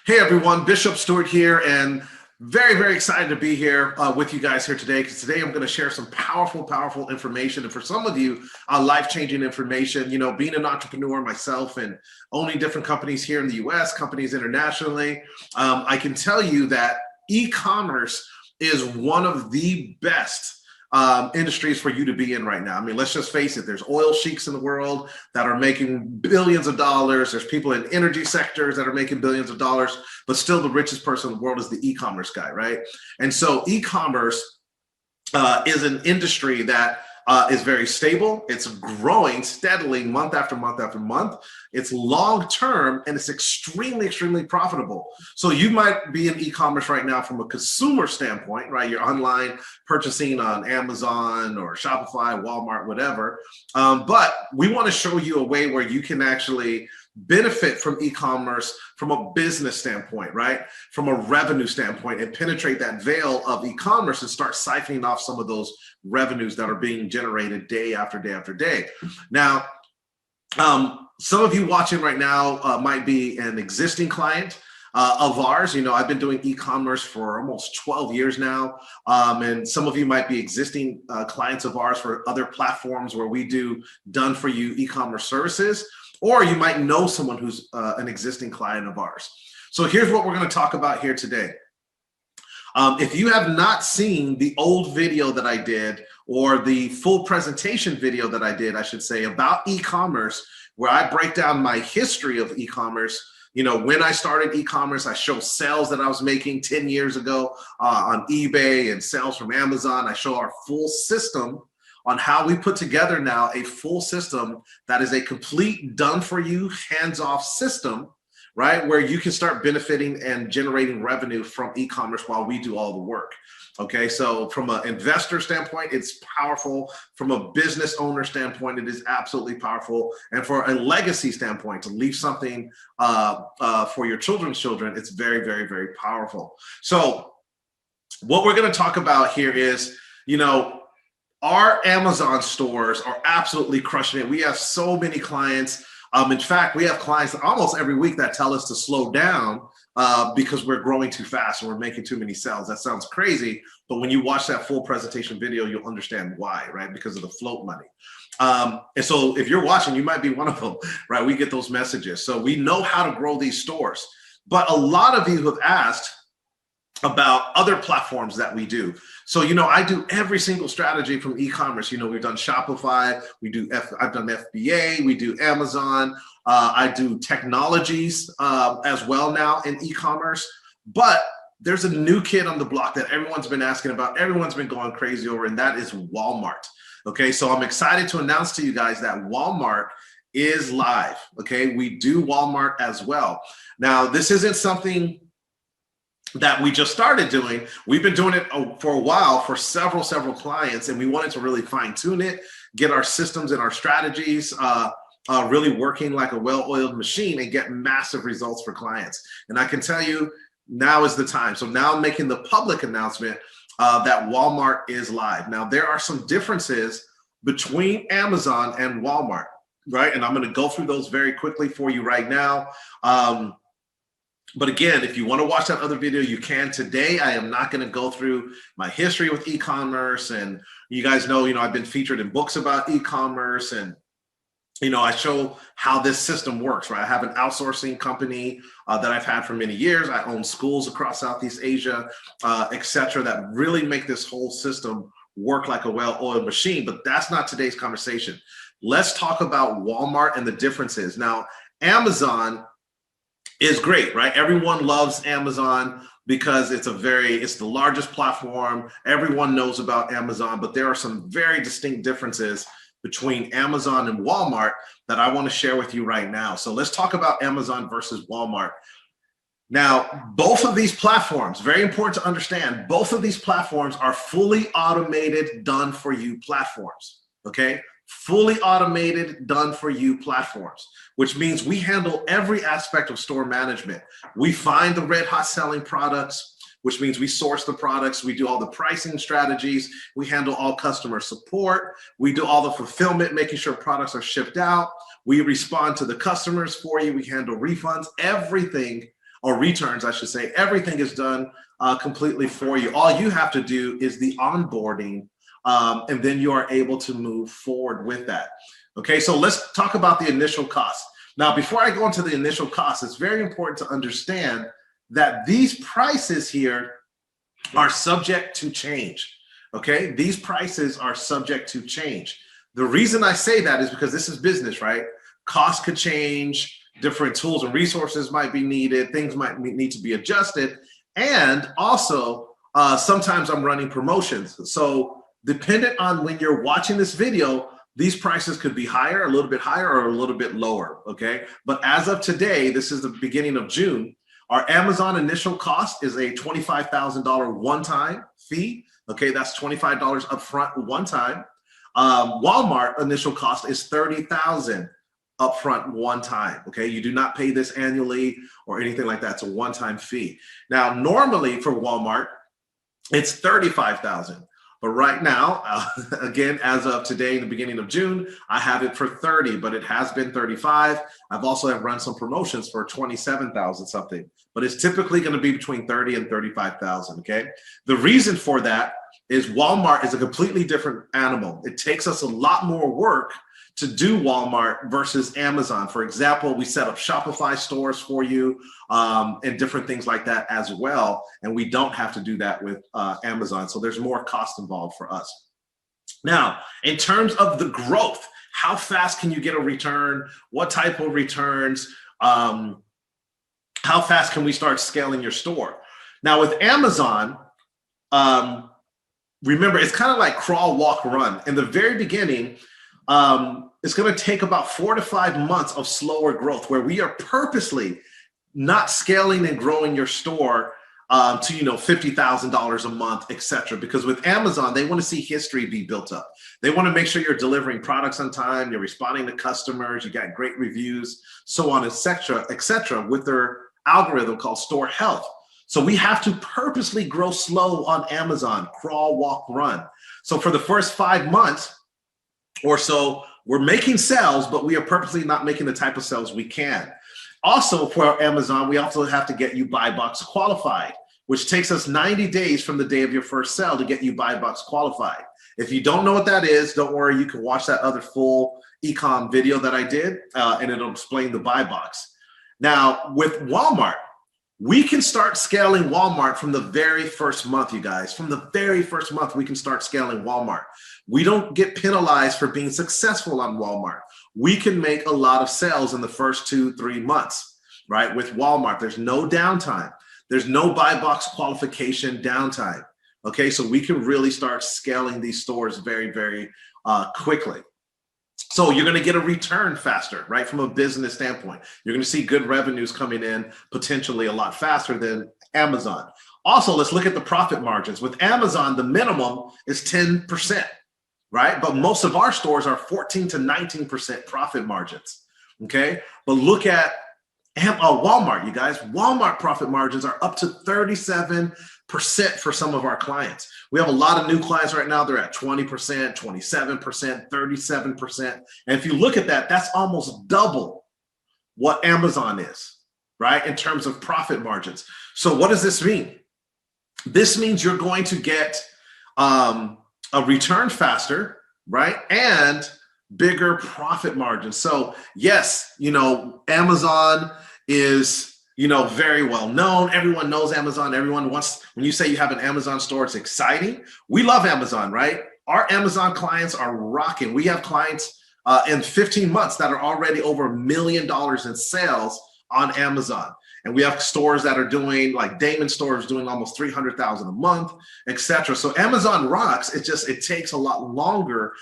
Hey everyone, Bishop Stewart here, and very excited to be here with you guys here today, because today I'm going to share some powerful information, and for some of you, life-changing information. You know, being an entrepreneur myself and owning different companies here in the US, companies internationally, I can tell you that e-commerce is one of the best industries for you to be in right now. I mean, let's just face it, there's oil sheiks in the world that are making billions of dollars. There's people in energy sectors that are making billions of dollars, but still the richest person in the world is the e-commerce guy, right? And so e-commerce is an industry that is very stable. It's growing steadily month after month after month. It's long-term and it's extremely profitable. So you might be in e-commerce right now from a consumer standpoint, right? You're online purchasing on Amazon or Shopify, Walmart, whatever. But we want to show you a way where you can actually benefit from e-commerce from a business standpoint, right? From a revenue standpoint, and penetrate that veil of e-commerce and start siphoning off some of those revenues that are being generated day after day after day. Now, some of you watching right now might be an existing client of ours. You know, I've been doing e-commerce for almost 12 years now. And some of you might be existing clients of ours for other platforms where we do done for you e-commerce services, or you might know someone who's an existing client of ours. So here's what we're going to talk about here today. If you have not seen the old video that I did, or the full presentation video that I did, I should say, about e-commerce, where I break down my history of e-commerce. You know, when I started e-commerce, I show sales that I was making 10 years ago on eBay and sales from Amazon. I show our full system on how we put together now a full system that is a complete done-for-you, hands-off system, right? Where you can start benefiting and generating revenue from e-commerce while we do all the work. Okay, so from an investor standpoint, it's powerful. From a business owner standpoint, it is absolutely powerful. And for a legacy standpoint, to leave something for your children's children, it's very powerful. So what we're going to talk about here is, you know, our Amazon stores are absolutely crushing it. We have so many clients. In fact, we have clients almost every week that tell us to slow down because we're growing too fast and we're making too many sales. That sounds crazy, but when you watch that full presentation video, you'll understand why, right? Because of the float money. And so if you're watching, you might be one of them, right? We get those messages. So we know how to grow these stores. But a lot of you have asked about other platforms that we do. So, you know, I do every single strategy from e-commerce. You know, we've done Shopify, I've done FBA, we do Amazon, I do technologies as well now in e-commerce. But there's a new kid on the block that everyone's been asking about, everyone's been going crazy over, and that is Walmart. Okay, so I'm excited to announce to you guys that Walmart is live. Okay, we do Walmart as well. Now, this isn't something that we just started doing. We've been doing it for a while for several clients, and we wanted to really fine tune it, get our systems and our strategies really working like a well-oiled machine, and get massive results for clients. And I can tell you, now is the time. So now I'm making the public announcement that Walmart is live. Now, there are some differences between Amazon and Walmart, right? And I'm going to go through those very quickly for you right now. But again, if you want to watch that other video, you can. Today, I am not going to go through my history with e-commerce. And you guys know, I've been featured in books about e-commerce, and, I show how this system works, right? I have an outsourcing company that I've had for many years. I own schools across Southeast Asia, et cetera, that really make this whole system work like a well-oiled machine. But that's not today's conversation. Let's talk about Walmart and the differences. Now, Amazon is great, right? Everyone loves Amazon because it's the largest platform. Everyone knows about Amazon, but there are some very distinct differences between Amazon and Walmart that I want to share with you right now. So let's talk about Amazon versus Walmart. Now, both of these platforms, very important to understand, both of these platforms are fully automated, done for you platforms, okay? Fully automated, done for you platforms, which means we handle every aspect of store management. We find the red hot selling products, which means we source the products. We do all the pricing strategies. We handle all customer support. We do all the fulfillment, making sure products are shipped out. We respond to the customers for you. We handle refunds, everything or returns, I should say. Everything is done completely for you. All you have to do is the onboarding, and then you are able to move forward with that. Okay, so let's talk about the initial cost. Now, before I go into the initial cost, it's very important to understand that these prices here are subject to change. Okay, these prices are subject to change. The reason I say that is because this is business, right? Costs could change, different tools and resources might be needed, things might need to be adjusted. And also, sometimes I'm running promotions. So dependent on when you're watching this video, these prices could be higher, a little bit higher, or a little bit lower, okay? But as of today, this is the beginning of June, our Amazon initial cost is a $25,000 one-time fee. Okay, that's $25 upfront one time. Walmart initial cost is $30,000 upfront one time. Okay, you do not pay this annually or anything like that. It's a one-time fee. Now, normally for Walmart, it's $35,000. But right now, again, as of today, in the beginning of June, I have it for 30, but it has been 35. I've also have run some promotions for 27,000 something, but it's typically going to be between 30 and 35,000. Okay. The reason for that is Walmart is a completely different animal. It takes us a lot more work to do Walmart versus Amazon. For example, we set up Shopify stores for you and different things like that as well. And we don't have to do that with Amazon. So there's more cost involved for us. Now, in terms of the growth, how fast can you get a return? What type of returns? How fast can we start scaling your store? Now with Amazon, remember, it's kind of like crawl, walk, run. In the very beginning, it's going to take about 4 to 5 months of slower growth where we are purposely not scaling and growing your store to $50,000 a month, etc. Because with Amazon, they want to see history be built up. They want to make sure you're delivering products on time, you're responding to customers, you got great reviews, so on, etc. with their algorithm called Store Health. So we have to purposely grow slow on Amazon, crawl, walk, run. So for the first 5 months or so, we're making sales, but we are purposely not making the type of sales we can. Also for Amazon, we also have to get you buy box qualified, which takes us 90 days from the day of your first sale to get you buy box qualified. If you don't know what that is, don't worry, you can watch that other full e-com video that I did and it'll explain the buy box. Now with Walmart, we can start scaling Walmart from the very first month, you guys. From the very first month, we can start scaling Walmart. We don't get penalized for being successful on Walmart. We can make a lot of sales in the first 2-3 months, right? With Walmart, there's no downtime. There's no buy box qualification downtime. Okay, so we can really start scaling these stores very, very quickly. So you're going to get a return faster, right? From a business standpoint, you're going to see good revenues coming in potentially a lot faster than Amazon. Also, let's look at the profit margins. With Amazon, the minimum is 10%, right? But most of our stores are 14 to 19% profit margins, okay? But look at Walmart, you guys. Walmart profit margins are up to 37% for some of our clients. We have a lot of new clients right now. They're at 20%, 27%, 37%. And if you look at that, that's almost double what Amazon is, right? In terms of profit margins. So what does this mean? This means you're going to get a return faster, right? And bigger profit margins. So yes, Amazon is very well known. Everyone knows Amazon. Everyone wants, when you say you have an Amazon store, it's exciting. We love Amazon, right? Our Amazon clients are rocking. We have clients in 15 months that are already over $1 million in sales on Amazon. And we have stores that are doing, like Damon stores doing almost $300,000 a month, etc. So Amazon rocks. It takes a lot longer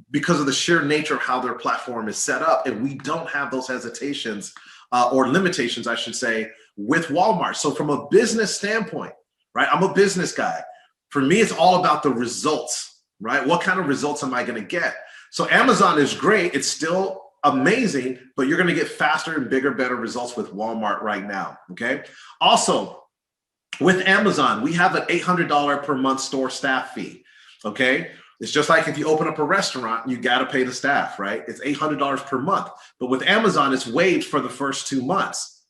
because of the sheer nature of how their platform is set up. And we don't have those hesitations or limitations, I should say, with Walmart. So from a business standpoint, right? I'm a business guy. For me, it's all about the results, right? What kind of results am I going to get? So Amazon is great. It's still amazing, but you're going to get faster and bigger, better results with Walmart right now, okay? Also, with Amazon, we have an $800 per month store staff fee, okay? It's just like if you open up a restaurant, you got to pay the staff, right? It's $800 per month. But with Amazon, it's waived for the first 2 months.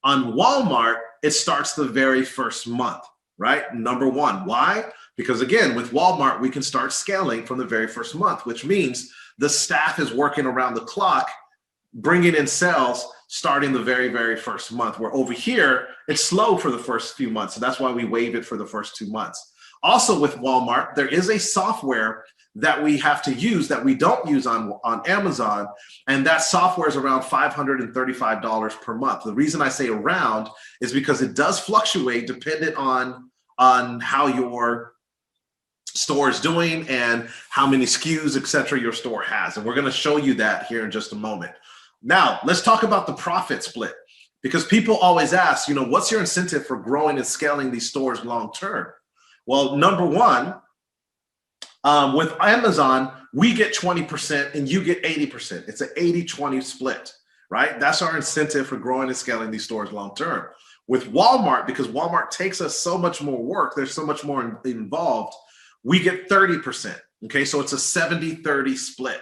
On Walmart, it starts the very first month, right? Number one. Why? Because again, with Walmart, we can start scaling from the very first month, which means the staff is working around the clock, bringing in sales starting the very, very first month. Where over here, it's slow for the first few months. So that's why we waive it for the first 2 months. Also with Walmart, there is a software that we have to use that we don't use on Amazon. And that software is around $535 per month. The reason I say around is because it does fluctuate dependent on how your store is doing and how many SKUs, et cetera, your store has. And we're going to show you that here in just a moment. Now, let's talk about the profit split, because people always ask, what's your incentive for growing and scaling these stores long term? Well, number one, with Amazon, we get 20% and you get 80%. It's an 80-20 split, right? That's our incentive for growing and scaling these stores long term. With Walmart, because Walmart takes us so much more work, there's so much more involved, we get 30%. Okay, so it's a 70-30 split,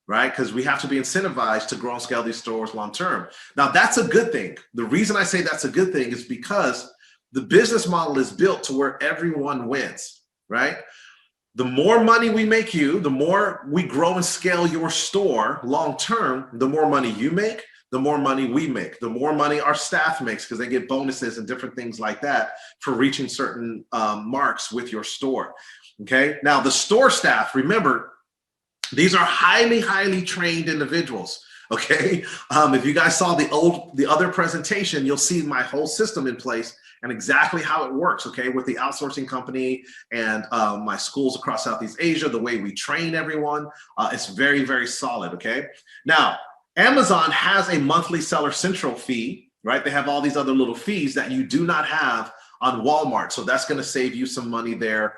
right? Because we have to be incentivized to grow and scale these stores long term. Now, that's a good thing. The reason I say that's a good thing is because the business model is built to where everyone wins, right? The more money we make you, the more we grow and scale your store long term, the more money you make, the more money we make, the more money our staff makes, because they get bonuses and different things like that for reaching certain marks with your store. Okay. Now the store staff, remember, these are highly, highly trained individuals. Okay. If you guys saw the other presentation, you'll see my whole system in place and exactly how it works. Okay. With the outsourcing company and my schools across Southeast Asia, the way we train everyone, it's very, very solid. Okay. Now, Amazon has a monthly Seller Central fee, right? They have all these other little fees that you do not have on Walmart. So that's going to save you some money there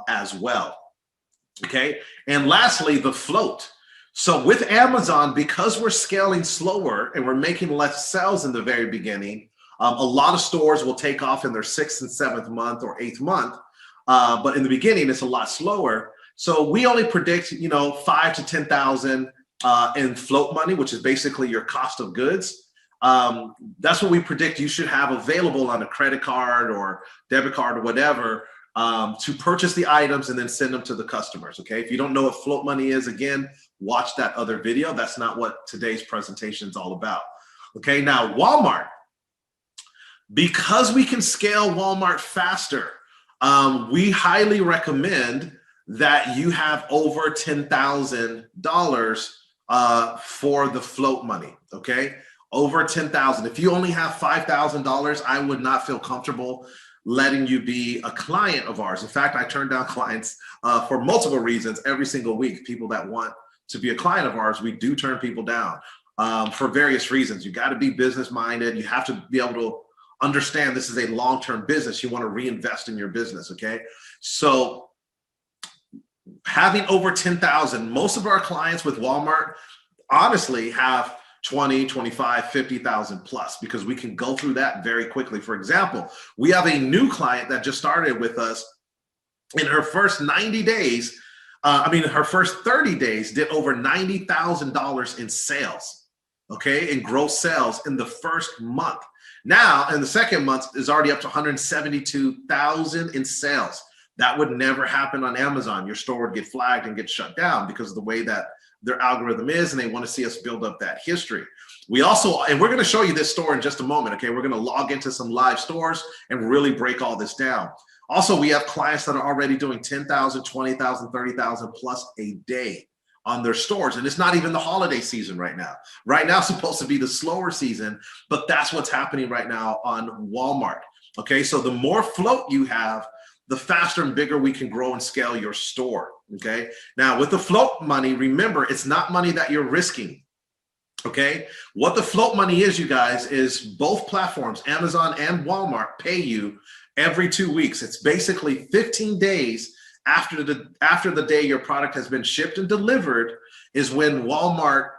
as well. Okay. And lastly, the float. So with Amazon, because we're scaling slower and we're making less sales in the very beginning, a lot of stores will take off in their 6th and 7th month or 8th month. But in the beginning, it's a lot slower. So we only predict, 5 to 10,000 in float money, which is basically your cost of goods. That's what we predict you should have available on a credit card or debit card or whatever to purchase the items and then send them to the customers. Okay. If you don't know what float money is, again, watch that other video. That's not what today's presentation is all about. Okay. Now, Walmart, because we can scale Walmart faster, we highly recommend that you have over $10,000 for the float money. Okay. Over $10,000. If you only have $5,000, I would not feel comfortable letting you be a client of ours. In fact, I turn down clients for multiple reasons every single week. People that want to be a client of ours, we do turn people down for various reasons. You got to be business minded. You have to be able to understand this is a long-term business. You want to reinvest in your business. Okay. So having over 10,000, most of our clients with Walmart honestly have 20, 25, 50,000 plus, because we can go through that very quickly. For example, we have a new client that just started with us. In her first 90 days, her first 30 days did over $90,000 in sales. Okay. In gross sales in the first month. Now, in the second month is already up to 172,000 in sales. That would never happen on Amazon. Your store would get flagged and get shut down because of the way that their algorithm is, and they want to see us build up that history. We also, and we're going to show you this store in just a moment. Okay. We're going to log into some live stores and really break all this down. Also, we have clients that are already doing 10,000, 20,000, 30,000 plus a day on their stores. And it's not even the holiday season right now. Right now, it's supposed to be the slower season, but that's what's happening right now on Walmart. Okay. So the more float you have, the faster and bigger we can grow and scale your store. Okay. Now with the float money, remember, it's not money that you're risking. Okay. What the float money is, you guys, is both platforms, Amazon and Walmart, pay you every 2 weeks. It's basically 15 days after the day your product has been shipped and delivered is when Walmart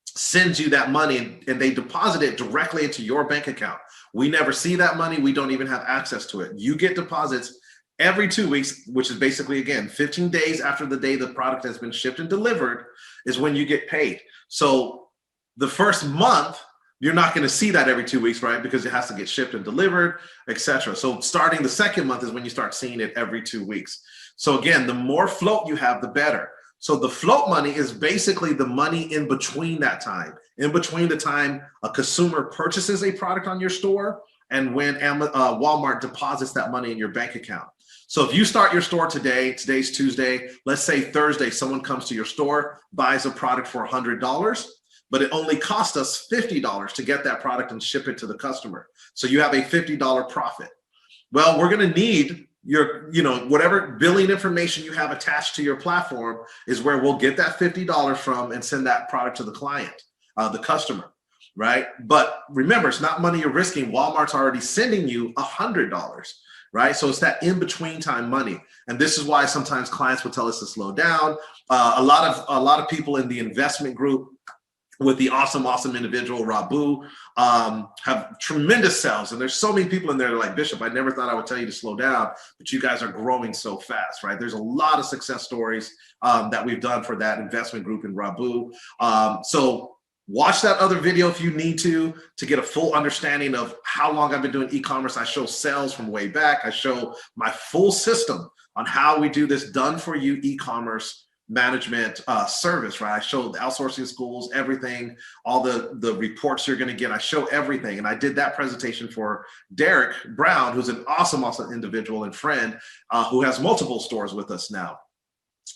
sends you that money and they deposit it directly into your bank account. We never see that money. We don't even have access to it. You get deposits every 2 weeks, which is basically, again, 15 days after the day the product has been shipped and delivered is when you get paid. So the first month, you're not going to see that every 2 weeks, right? Because it has to get shipped and delivered, etc. So starting the second month is when you start seeing it every 2 weeks. So again, the more float you have, the better. So the float money is basically the money in between that time, in between the time a consumer purchases a product on your store and when Walmart deposits that money in your bank account. So if you start your store today, today's Tuesday, let's say Thursday, someone comes to your store, buys a product for $100, but it only cost us $50 to get that product and ship it to the customer. So you have a $50 profit. Well, we're going to need your, whatever billing information you have attached to your platform is where we'll get that $50 from and send that product to the client, the customer, right? But remember, it's not money you're risking. Walmart's already sending you $100, right? So it's that in-between time money. And this is why sometimes clients will tell us to slow down. A lot of people in the investment group with the awesome individual, Rabu, have tremendous sales. And there's so many people in there like, Bishop, I never thought I would tell you to slow down, but you guys are growing so fast, right? There's a lot of success stories that we've done for that investment group in Rabu. So watch that other video if you need to get a full understanding of how long I've been doing e-commerce. I show sales from way back. I show my full system on how we do this done for you e-commerce management service, right? I show the outsourcing schools, everything, all the reports you're going to get. I show everything. And I did that presentation for Derek Brown, who's an awesome individual and friend who has multiple stores with us now.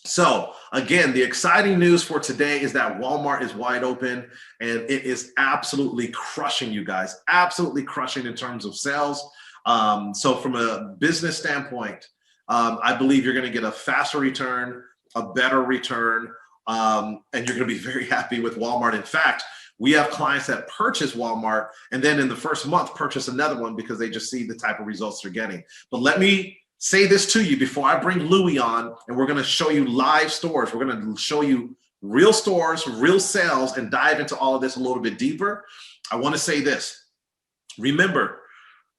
So again, the exciting news for today is that Walmart is wide open and it is absolutely crushing, you guys, absolutely crushing in terms of sales. So from a business standpoint, I believe you're going to get a faster return, a better return, and you're going to be very happy with Walmart. In fact, we have clients that purchase Walmart and then in the first month purchase another one because they just see the type of results they're getting. But let me say this to you before I bring Louis on, and we're going to show you live stores. We're going to show you real stores, real sales, and dive into all of this a little bit deeper. I want to say this. Remember,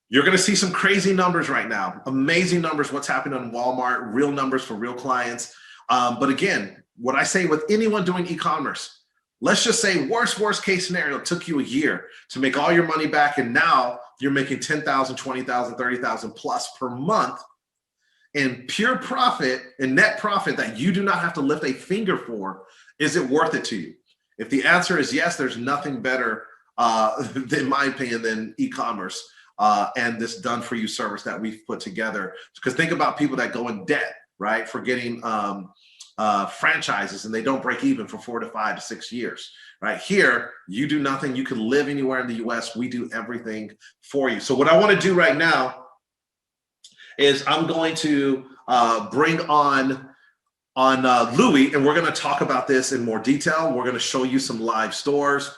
you're going to see some crazy numbers right now, amazing numbers, what's happening on Walmart, real numbers for real clients. But again, what I say with anyone doing e-commerce, let's just say worst case scenario, it took you a year to make all your money back. And now you're making 10,000, 20,000, 30,000 plus per month in pure profit and net profit that you do not have to lift a finger for. Is it worth it to you? If the answer is yes, there's nothing better, in my opinion, than e-commerce and this done for you service that we've put together. Because think about people that go in debt, right, for getting franchises and they don't break even for 4 to 5 to 6 years. Right here, you do nothing. You can live anywhere in the US. We do everything for you. So what I want to do right now is I'm going to bring on Louis, and we're going to talk about this in more detail. We're going to show you some live stores.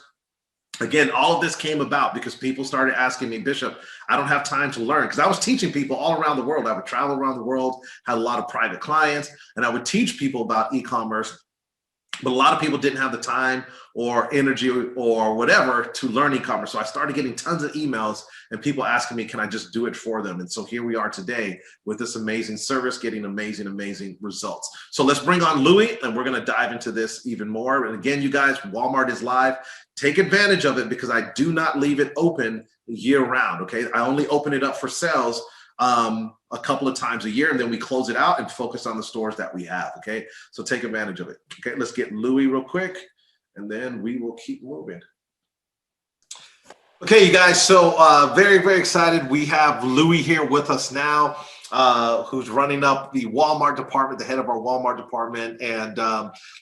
Again, all of this came about because people started asking me, Bishop, I don't have time to learn, because I was teaching people all around the world. I would travel around the world, had a lot of private clients, and I would teach people about e-commerce. But a lot of people didn't have the time or energy or whatever to learn e-commerce. So I started getting tons of emails and people asking me, can I just do it for them? And so here we are today with this amazing service, getting amazing results. So let's bring on Louis and we're going to dive into this even more. And again, you guys, Walmart is live. Take advantage of it because I do not leave it open year round. Okay. I only open it up for sales a couple of times a year, and then we close it out and focus on the stores that we have. Okay, so take advantage of it. Okay, let's get Louis real quick and then we will keep moving. Okay, you guys, so very excited. We have Louis here with us now, who's running up the Walmart department, the head of our Walmart department. And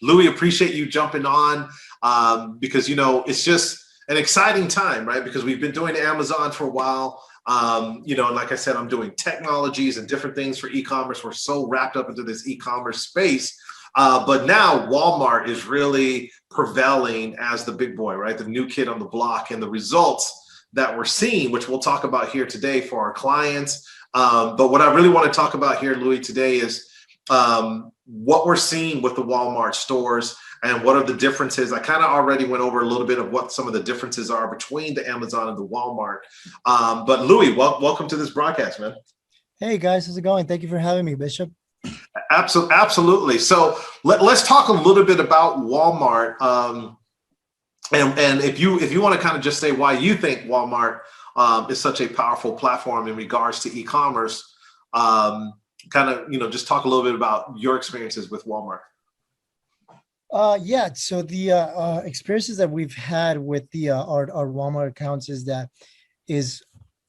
Louis, appreciate you jumping on because, you know, it's just an exciting time, right? Because we've been doing Amazon for a while. You know, and like I said, I'm doing technologies and different things for e-commerce. We're so wrapped up into this e-commerce space. But now Walmart is really prevailing as the big boy, right? The new kid on the block, and the results that we're seeing, which we'll talk about here today for our clients. But what I really want to talk about here, Louis, today is what we're seeing with the Walmart stores and what are the differences. I kind of already went over a little bit of what some of the differences are between the Amazon and the Walmart. But Louis, welcome to this broadcast, man. Hey guys, how's it going? Thank you for having me, Bishop. Absolutely. So let's talk a little bit about Walmart. And if you want to kind of just say why you think Walmart is such a powerful platform in regards to e-commerce, kind of, just talk a little bit about your experiences with Walmart. Yeah, so the experiences that we've had with the our Walmart accounts is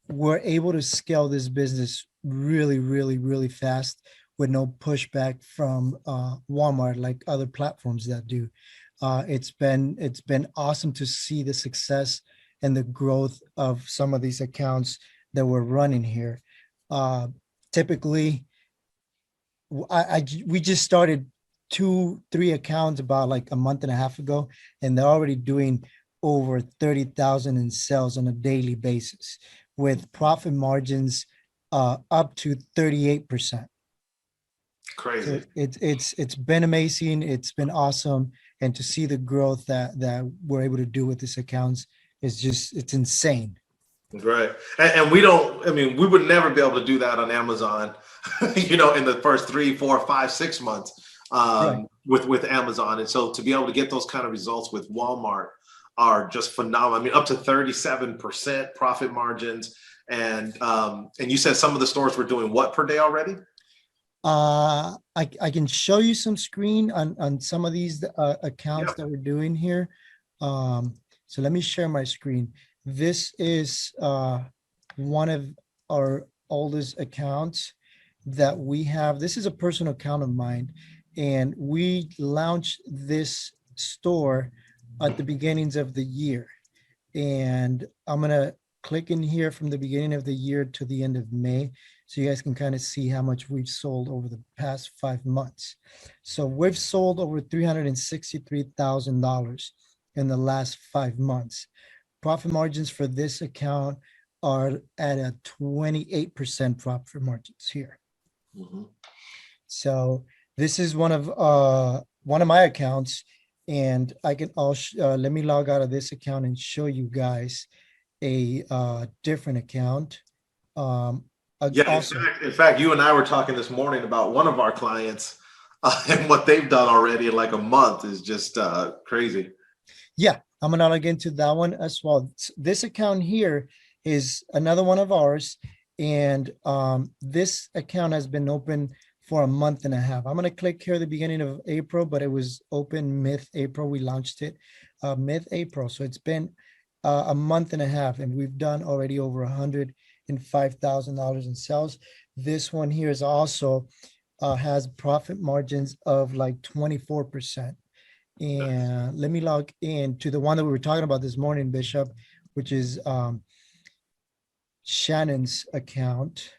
we're able to scale this business really, really, really fast with no pushback from Walmart like other platforms that do. It's been awesome to see the success and the growth of some of these accounts that we're running here. Uh, Typically, we just started 2, 3 accounts about like a month and a half ago, and they're already doing over 30,000 in sales on a daily basis with profit margins up to 38%. So Crazy. it's been amazing. It's been awesome. And to see the growth that we're able to do with these accounts is just, it's insane. Right. And we don't, I mean, we would never be able to do that on Amazon, in the first 3, 4, 5, 6 months Right. with Amazon. And so to be able to get those kind of results with Walmart are just phenomenal. I mean, up to 37% profit margins. And you said some of the stores were doing what per day already? I can show you some screen on some of these accounts Yep. that we're doing here. So let me share my screen. This is one of our oldest accounts that we have. This is a personal account of mine, and we launched this store at the beginnings of the year. And I'm gonna click in here from the beginning of the year to the end of May, so you guys can kind of see how much we've sold over the past 5 months. So we've sold over $363,000 in the last 5 months. Profit margins for this account are at a 28% profit margins here. Mhm. So this is one of my accounts, and I can also let me log out of this account and show you guys a different account. Um, Yeah, Also, in fact, you and I were talking this morning about one of our clients and what they've done already in like a month is just crazy. yeah, I'm gonna log into that one as well. This account here is another one of ours, and this account has been open for a month and a half. I'm gonna click here at the beginning of April, but it was open mid-April. We launched it mid-April, so it's been a month and a half, and we've done already over $105,000 in sales. This one here is also has profit margins of like 24%. And let me log in to the one that we were talking about this morning, Bishop, which is Shannon's account.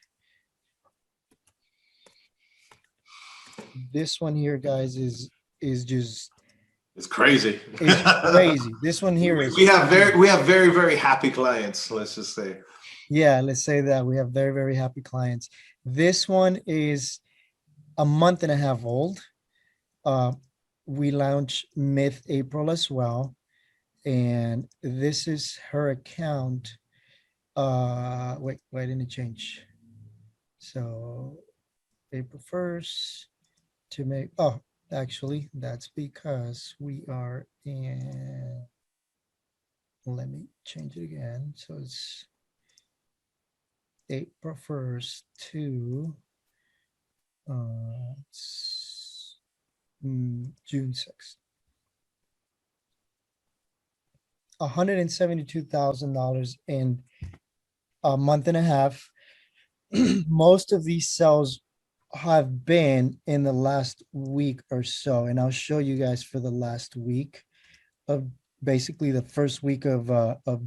This one here, guys, is just It's crazy. is crazy. This one here is We have very, very happy clients, let's just say. yeah, let's say that we have very, very happy clients. This one is a month and a half old. Uh, we launched mid-April as well. And this is her account. Wait, why didn't it change? So April 1st to make, oh, actually, that's because we are in, let me change it again. So it's April 1st to it's, June 6th. $172,000 in a month and a half. Most of these sales have been in the last week or so, and I'll show you guys for the last week of basically the first week of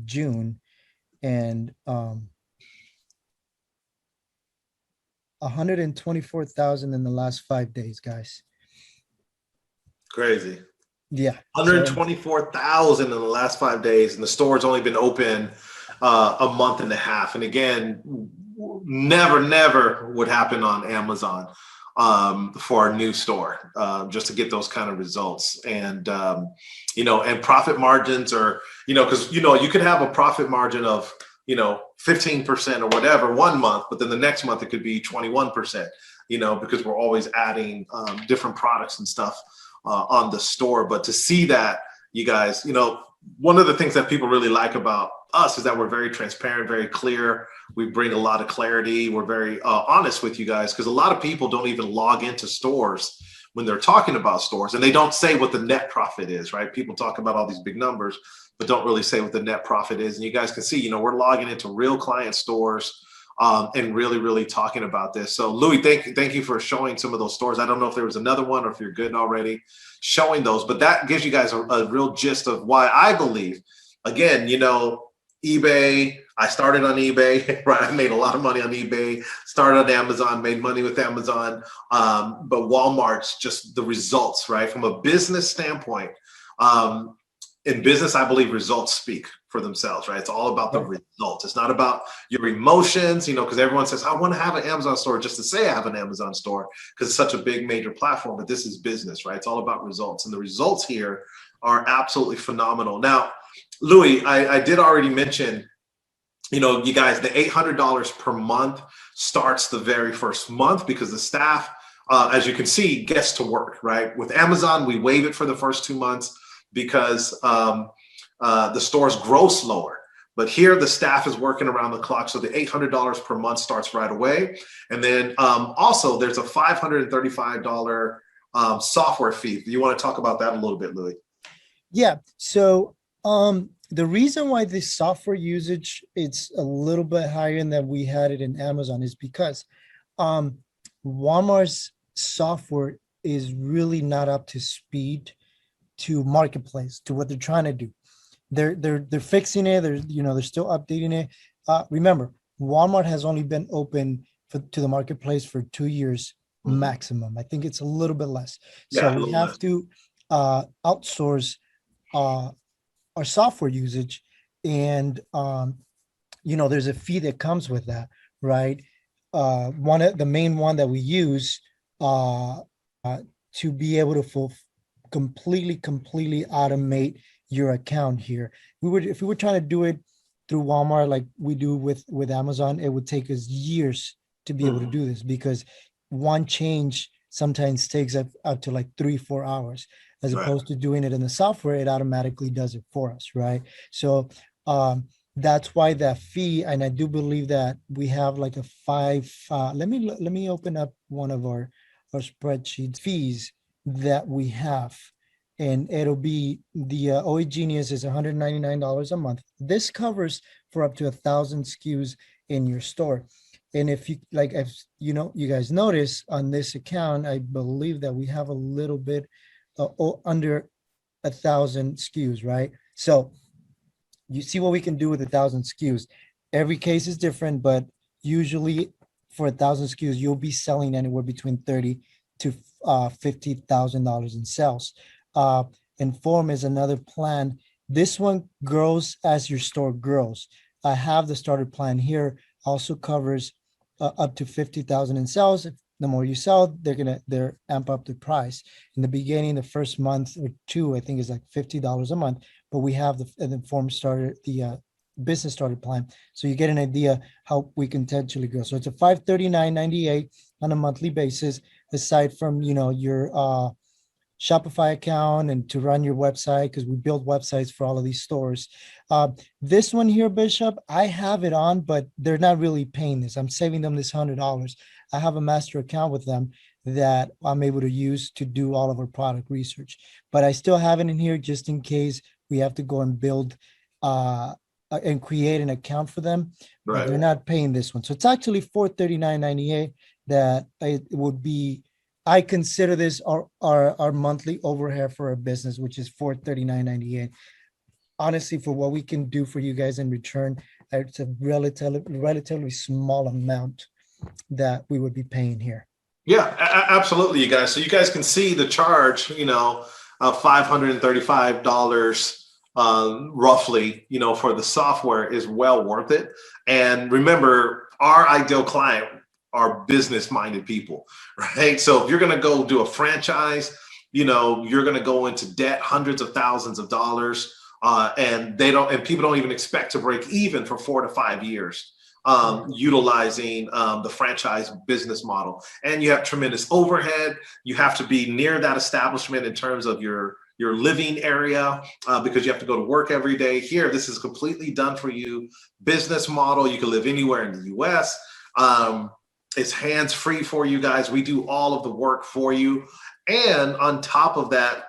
June, and 124,000 in the last 5 days, guys. Crazy. Yeah. So 124,000 in the last 5 days, and the store's only been open a month and a half. And again, never would happen on Amazon for a new store, just to get those kind of results. And and profit margins are, because you could have a profit margin of 15% or whatever one month, but then the next month it could be 21%. Because we're always adding different products and stuff on the store. But to see that, you guys, one of the things that people really like about us is that we're very transparent, very clear. We bring a lot of clarity. We're very honest with you guys, because a lot of people don't even log into stores when they're talking about stores, and they don't say what the net profit is, right? People talk about all these big numbers, but don't really say what the net profit is. And you guys can see, we're logging into real client stores and really, really talking about this. So Louis, thank you for showing some of those stores. I don't know if there was another one or if you're good already showing those, but that gives you guys a real gist of why I believe, again, eBay, I started on eBay, right? I made a lot of money on eBay, started on Amazon, made money with Amazon. But Walmart's just the results, right? From a business standpoint, in business, I believe results speak for themselves, right? It's all about the results. It's not about your emotions, because everyone says, I want to have an Amazon store just to say I have an Amazon store because it's such a big major platform, but this is business, right? It's all about results. And the results here are absolutely phenomenal. Now, Louis, I did already mention, you guys, the $800 per month starts the very first month because the staff, as you can see, gets to work, right? With Amazon, we waive it for the first 2 months because the stores grow slower. But here, the staff is working around the clock. So the $800 per month starts right away. And then also, there's a $535 software fee. Do you want to talk about that a little bit, Louis? Yeah. So the reason why this software usage it's a little bit higher than we had it in Amazon is because Walmart's software is really not up to speed to marketplace, to what they're trying to do. They're fixing it. They're still updating it. Remember, Walmart has only been open to the marketplace for 2 years maximum. I think it's a little bit less. So we have to outsource our software usage, and there's a fee that comes with that, right? The main one that we use to be able to completely automate your account here. If we were trying to do it through Walmart like we do with Amazon, it would take us years to be able to do this, because one change sometimes takes up to like 3-4 hours, as opposed to doing it in the software. It automatically does it for us, right? So that's why that fee. And I do believe that we have like a let me open up one of our spreadsheets fees that we have, and it'll be the OA Genius is $199 a month. This covers for up to 1,000 SKUs in your store. And if you you guys notice on this account, I believe that we have a little bit under 1,000 SKUs, right? So you see what we can do with 1,000 SKUs. Every case is different, but usually for 1,000 SKUs, you'll be selling anywhere between $30,000 to $50,000 in sales. Inform is another plan. This one grows as your store grows. I have the starter plan here. Also covers up to $50,000 in sales. The more you sell, they're amp up the price. In the beginning, the first month or two, I think is like $50 a month. But we have the Inform starter, the business starter plan, so you get an idea how we can potentially grow. So it's a $539.98 on a monthly basis, aside from your Shopify account and to run your website, because we build websites for all of these stores. This one here, Bishop, I have it on, but they're not really paying this. I'm saving them this $100. I have a master account with them that I'm able to use to do all of our product research, but I still have it in here just in case we have to go and build and create an account for them. Right. But they're not paying this one. So it's actually $439.98 that it would be. I consider this our monthly overhead for our business, which is $439.98. Honestly, for what we can do for you guys in return, it's a relatively small amount that we would be paying here. Yeah, absolutely, you guys. So you guys can see the charge, $535 roughly, for the software is well worth it. And remember, our ideal client are business-minded people, right? So if you're going to go do a franchise, you're going to go into debt, hundreds of thousands of dollars, and people don't even expect to break even for 4 to 5 years, utilizing the franchise business model. And you have tremendous overhead. You have to be near that establishment in terms of your your living area because you have to go to work every day. Here, this is completely done for you. Business model, you can live anywhere in the US. It's hands-free for you guys. We do all of the work for you. And on top of that,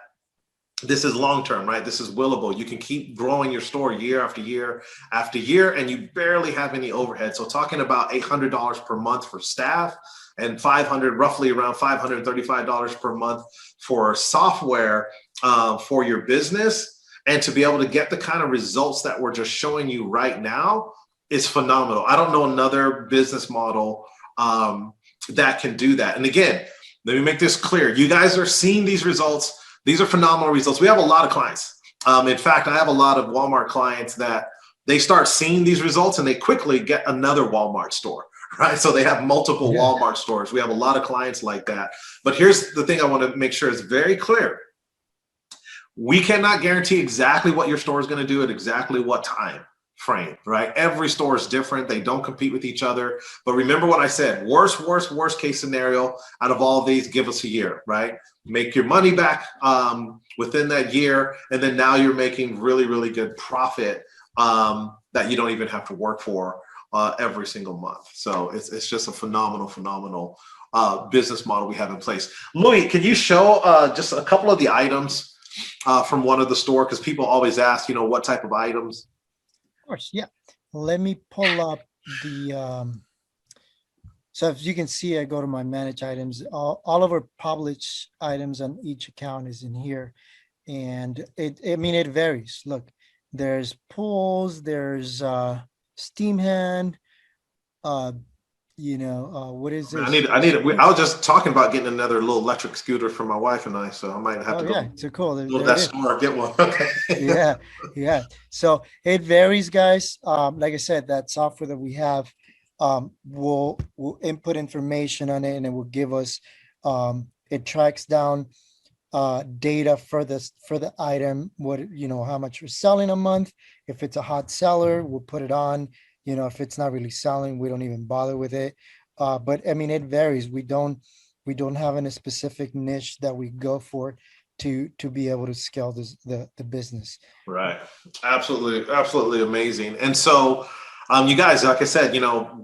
this is long-term, right? This is willable. You can keep growing your store year after year after year, and you barely have any overhead. So talking about $800 per month for staff and roughly around $535 per month for software for your business. And to be able to get the kind of results that we're just showing you right now is phenomenal. I don't know another business model that can do that. And again, let me make this clear. You guys are seeing these results. These are phenomenal results. We have a lot of clients. In fact, I have a lot of Walmart clients that they start seeing these results and they quickly get another Walmart store, right? So they have multiple Walmart stores. We have a lot of clients like that. But here's the thing I want to make sure is very clear. We cannot guarantee exactly what your store is going to do at exactly what time frame, right? Every store is different. They don't compete with each other. But remember what I said, worst case scenario out of all of these, give us a year, right? Make your money back within that year. And then now you're making really, really good profit that you don't even have to work for every single month. So it's just a phenomenal business model we have in place. Louis, can you show just a couple of the items from one of the store? Because people always ask, you know, what type of items? Of course, yeah. Let me pull up the, so if you can see, I go to my manage items, all of our published items on each account is in here. And it varies. Look, there's pools, there's steam hand, what is this? I was just talking about getting another little electric scooter for my wife and I, so I might have to go. Yeah, so cool. Go to that store, get one. Okay. Yeah. So it varies, guys. Like I said, that software that we have, we'll input information on it and it will give us, it tracks down data for the item, how much we're selling a month. If it's a hot seller, we'll put it on. If it's not really selling, we don't even bother with it. But I mean, it varies. We don't have any specific niche that we go for to be able to scale the business. Right. Absolutely amazing. And so you guys, like I said,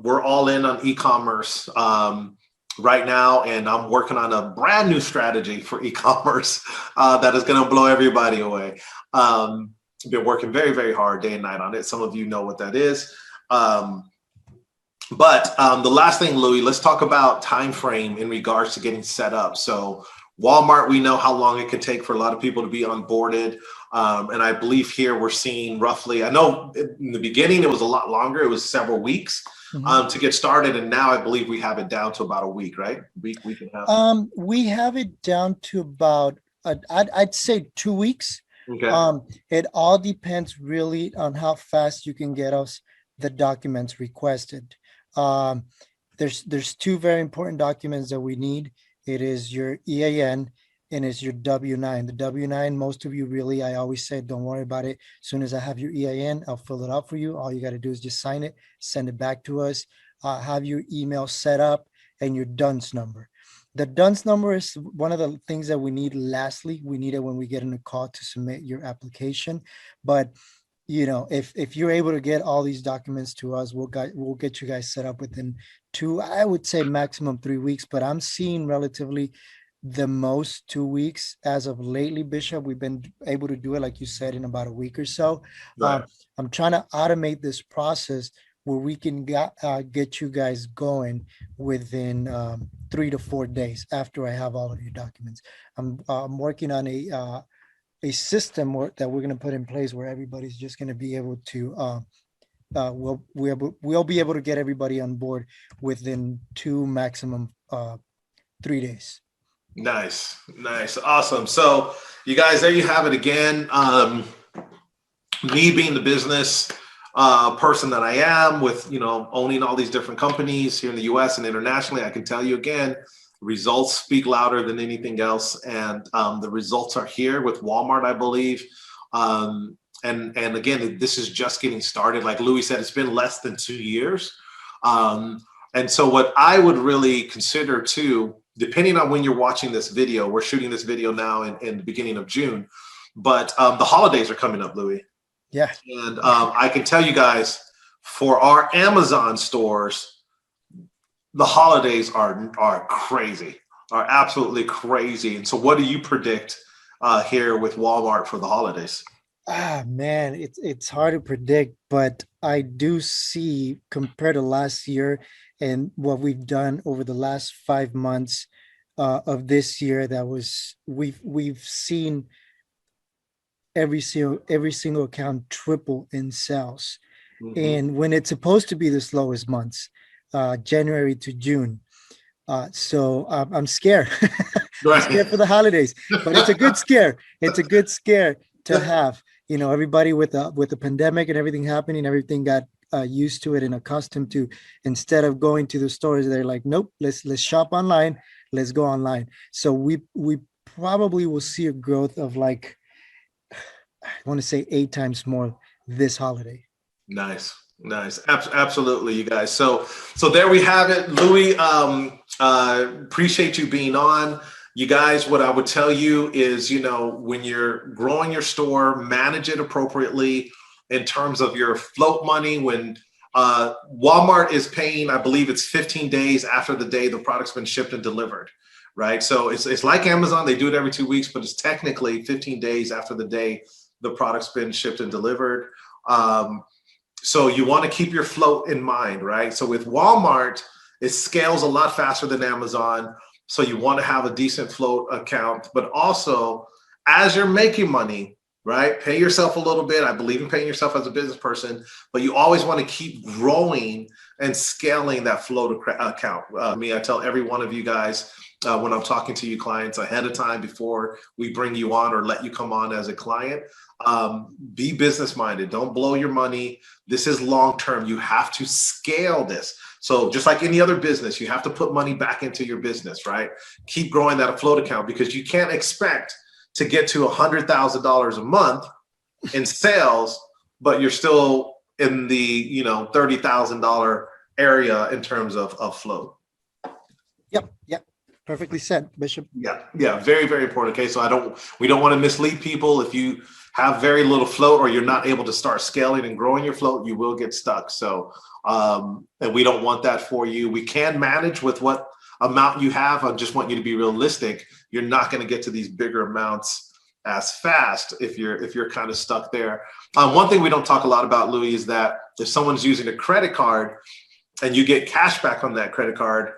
we're all in on e-commerce right now, and I'm working on a brand new strategy for e-commerce that is going to blow everybody away. Been working very, very hard day and night on it. Some of you know what that is. But the last thing, Louis, let's talk about time frame in regards to getting set up. So Walmart, we know how long it can take for a lot of people to be onboarded. And I believe here we're seeing roughly, I know in the beginning it was a lot longer. It was several weeks to get started. And now I believe we have it down to about a week, right? Week and a half. We have it down to about, I'd say 2 weeks. Okay. It all depends really on how fast you can get us the documents requested. There's two very important documents that we need. It is your EAN and it's your W-9. The W-9, most of you really, I always say, don't worry about it. As soon as I have your EAN, I'll fill it out for you. All you got to do is just sign it, send it back to us, have your email set up and your DUNS number. The DUNS number is one of the things that we need. Lastly, we need it when we get in a call to submit your application. But if you're able to get all these documents to us, we'll get you guys set up within I would say maximum 3 weeks, but I'm seeing relatively the most 2 weeks as of lately, Bishop. We've been able to do it, like you said, in about a week or so. Right. I'm trying to automate this process where we can get you guys going within 3 to 4 days after I have all of your documents. I'm working on a system that we're going to put in place where everybody's just going to be able to we'll be able to get everybody on board within 2, maximum 3 days. Nice. Awesome. So you guys, there you have it again. Me being the business person that I am with, owning all these different companies here in the US and internationally, I can tell you again, results speak louder than anything else. And the results are here with Walmart, I believe. And again, this is just getting started. Like Louis said, it's been less than 2 years. And so what I would really consider too, depending on when you're watching this video, we're shooting this video now in the beginning of June. but the holidays are coming up, Louis. Yeah. And I can tell you guys, for our Amazon stores, the holidays are crazy, are absolutely crazy. And so, what do you predict here with Walmart for the holidays? Ah, man, it's hard to predict, but I do see compared to last year and what we've done over the last 5 months of this year, that was we've seen every single account triple in sales. Mhm. And when it's supposed to be the slowest months, January to June. So I'm scared. I'm scared Right. for the holidays, but it's a good scare. It's a good scare to have. You know, everybody with the pandemic and everything happening, everything got used to it and accustomed to. Instead of going to the stores, they're like, nope, let's shop online. Let's go online. So we probably will see a growth of like, I want to say 8 times more this holiday. Nice, nice, absolutely, you guys. So there we have it, Louis. Appreciate you being on. You guys, what I would tell you is, when you're growing your store, manage it appropriately in terms of your float money. When Walmart is paying, I believe it's 15 days after the day the product's been shipped and delivered, right? So it's like Amazon; they do it every 2 weeks, but it's technically 15 days after the day the product's been shipped and delivered. So you want to keep your float in mind, right? So with Walmart, it scales a lot faster than Amazon. So you want to have a decent float account, but also as you're making money, right? Pay yourself a little bit. I believe in paying yourself as a business person, but you always want to keep growing and scaling that float account. I tell every one of you guys when I'm talking to you clients ahead of time before we bring you on or let you come on as a client, be business minded. Don't blow your money. This is long term. You have to scale this. So just like any other business, you have to put money back into your business, right? Keep growing that float account, because you can't expect to get to $100,000 a month in sales, but you're still in the $30,000 area in terms of float. Yep. Perfectly said, Bishop. Yeah, very, very important. Okay, so we don't want to mislead people. If you have very little float or you're not able to start scaling and growing your float, you will get stuck. So, and we don't want that for you. We can manage with what amount you have. I just want you to be realistic. You're not going to get to these bigger amounts as fast if you're kind of stuck there. One thing we don't talk a lot about, Louis, is that if someone's using a credit card and you get cash back on that credit card,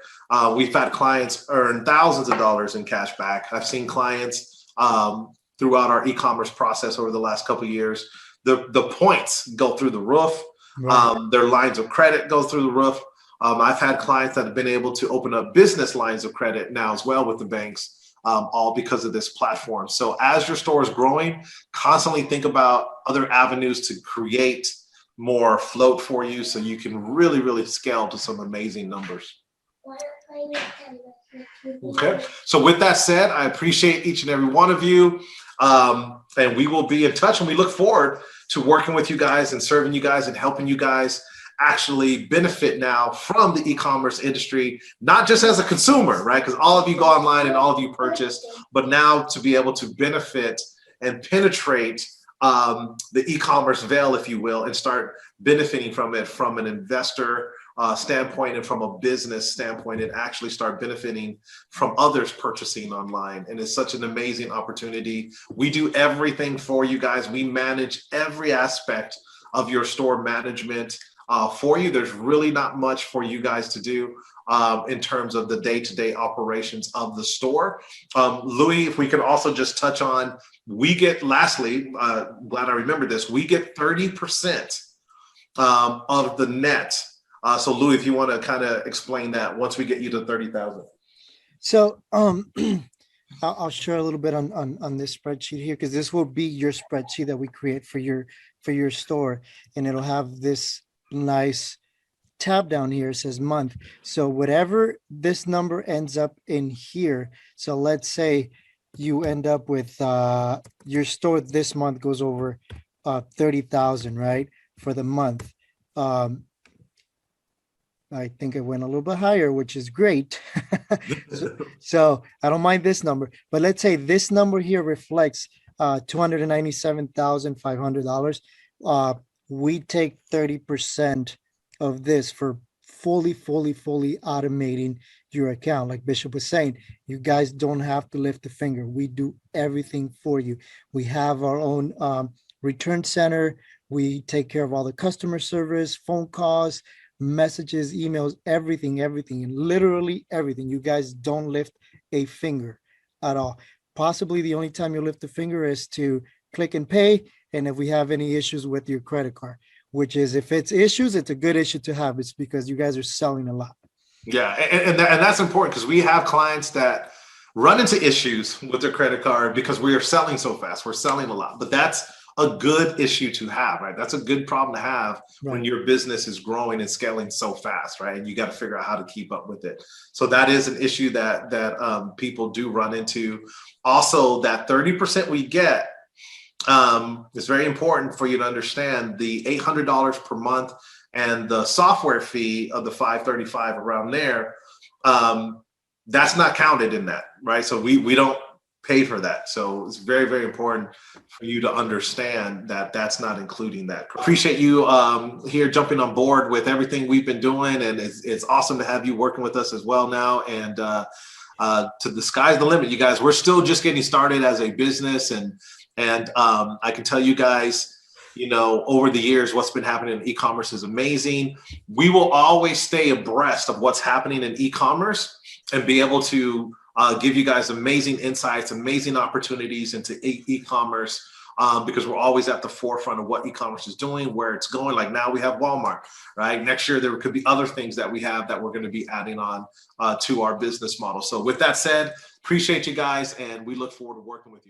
we've had clients earn thousands of dollars in cash back. I've seen clients throughout our e-commerce process over the last couple of years. The points go through the roof. Right. Their lines of credit go through the roof. I've had clients that have been able to open up business lines of credit now as well with the banks, all because of this platform. So as your store is growing, constantly think about other avenues to create more float for you so you can really, really scale to some amazing numbers. Okay. So with that said, I appreciate each and every one of you. And we will be in touch, and we look forward to working with you guys and serving you guys and helping you guys actually benefit now from the e-commerce industry, not just as a consumer, right? Because all of you go online and all of you purchase, but now to be able to benefit and penetrate the e-commerce veil, if you will, and start benefiting from it from an investor standpoint and from a business standpoint, and actually start benefiting from others purchasing online. And it's such an amazing opportunity. We do everything for you guys. We manage every aspect of your store management for you. There's really not much for you guys to do in terms of the day-to-day operations of the store. Louis, if we can also just touch on, we get, lastly, glad I remember this, we get 30% of the net. So Louis, if you want to kind of explain that once we get you to 30,000. So I'll share a little bit on this spreadsheet here, because this will be your spreadsheet that we create for your store, and it'll have this nice tab down here. It says month. So whatever this number ends up in here, so let's say you end up with your store this month goes over 30,000, right, for the month. I think it went a little bit higher, which is great. So I don't mind this number, but let's say this number here reflects $297,500. We take 30% of this for fully automating your account. Like Bishop was saying, you guys don't have to lift a finger. We do everything for you. We have our own return center. We take care of all the customer service, phone calls, messages, emails, everything, and literally everything. You guys don't lift a finger at all. Possibly the only time you lift a finger is to click and pay. And if we have any issues with your credit card, which is, if it's issues, it's a good issue to have. It's because you guys are selling a lot. Yeah, and that's important because we have clients that run into issues with their credit card because we are selling so fast. We're selling a lot, but that's a good issue to have, right? That's a good problem to have when your business is growing and scaling so fast, right? And you got to figure out how to keep up with it. So that is an issue that people do run into. Also, that 30% we get, it's very important for you to understand the $800 per month and the software fee of the $535 around there. That's not counted in that, right? So we don't pay for that. So it's very, very important for you to understand that that's not including that. Appreciate you here jumping on board with everything we've been doing. And it's awesome to have you working with us as well now. And to the sky's the limit, you guys. We're still just getting started as a business. And I can tell you guys, over the years, what's been happening in e-commerce is amazing. We will always stay abreast of what's happening in e-commerce and be able to give you guys amazing insights, amazing opportunities into e-commerce, because we're always at the forefront of what e-commerce is doing, where it's going. Like now we have Walmart, right? Next year, there could be other things that we have that we're going to be adding on to our business model. So with that said, appreciate you guys, and we look forward to working with you.